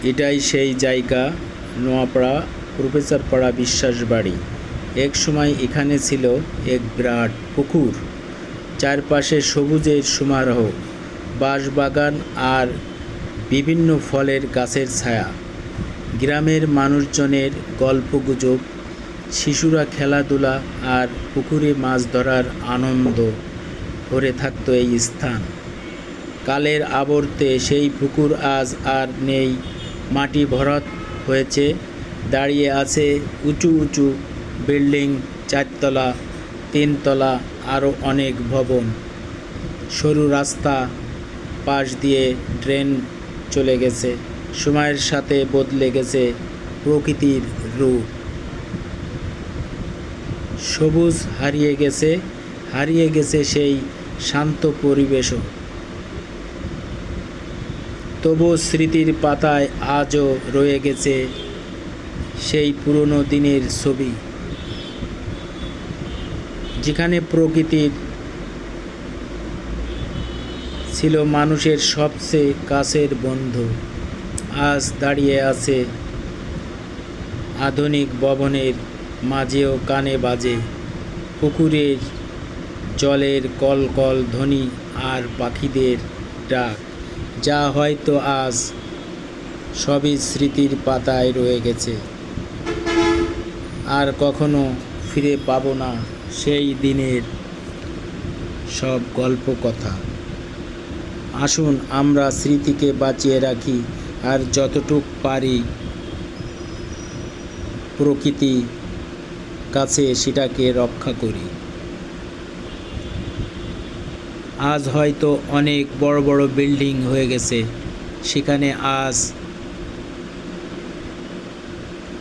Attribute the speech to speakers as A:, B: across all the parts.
A: এটাই সেই জায়গা, নোয়াপাড়া প্রফেসরপাড়া বিশ্বাস বাড়ি। এক সময় এখানে ছিল এক বিরাট পুকুর, চারপাশে সবুজের সমারোহ, বাঁশবাগান আর বিভিন্ন ফলের গাছের ছায়া। গ্রামের মানুষজনের গল্পগুজব, শিশুরা খেলাধুলা আর পুকুরে মাছ ধরার আনন্দ ভরে থাকত এই স্থান। কালের আবর্তে সেই পুকুর আজ আর নেই, মাটি ভরাট হয়েছে, দাঁড়িয়ে আছে উঁচু উঁচু বিল্ডিং, 4 তলা, 3 তলা, আরও অনেক ভবন। সরু রাস্তা পাশ দিয়ে ট্রেন চলে গেছে। সময়ের সাথে বদলে গেছে প্রকৃতির রূপ, সবুজ হারিয়ে গেছে সেই শান্ত পরিবেশও। তবু স্মৃতির পাতায় আজও রয়ে গেছে সেই পুরনো দিনের ছবি, যেখানে প্রকৃতির ছিল মানুষের সবচেয়ে কাছের বন্ধু। আজ দাঁড়িয়ে আছে আধুনিক ভবনের মাঝেও কানে বাজে পুকুরের জলের কলকল ধ্বনি আর পাখিদের ডাক, যা হয়তো আজ সবই স্মৃতির পাতায় রয়ে গেছে। আর কখনো ফিরে পাবো না সেই দিনের সব গল্প কথা। আসুন আমরা স্মৃতিকে বাঁচিয়ে রাখি আর যতটুক পারি প্রকৃতি কাছে সেটাকে রক্ষা করি। আজ হয়তো অনেক বড় বড় বিল্ডিং হয়ে গেছে, সেখানে আজ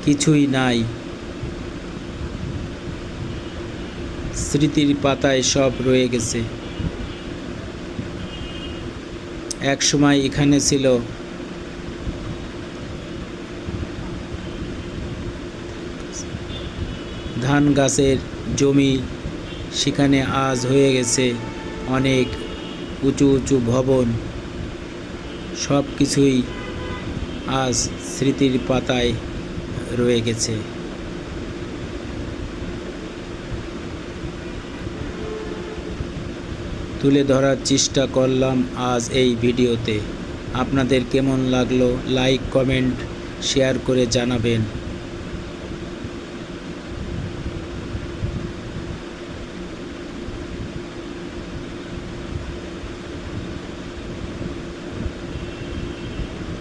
A: কিছুই নাই। স্মৃতির পাতায় সব রয়ে গেছে। এক সময় এখানে ছিল ধান গাছের জমি, সেখানে আজ হয়ে গেছে অনেক উঁচু উঁচু ভবন। সব কিছুই আজ স্মৃতির পাতায় রয়ে গেছে। তুলে ধরার চেষ্টা করলাম আজ এই ভিডিওতে। আপনাদের কেমন লাগলো লাইক, কমেন্ট, শেয়ার করে জানাবেন।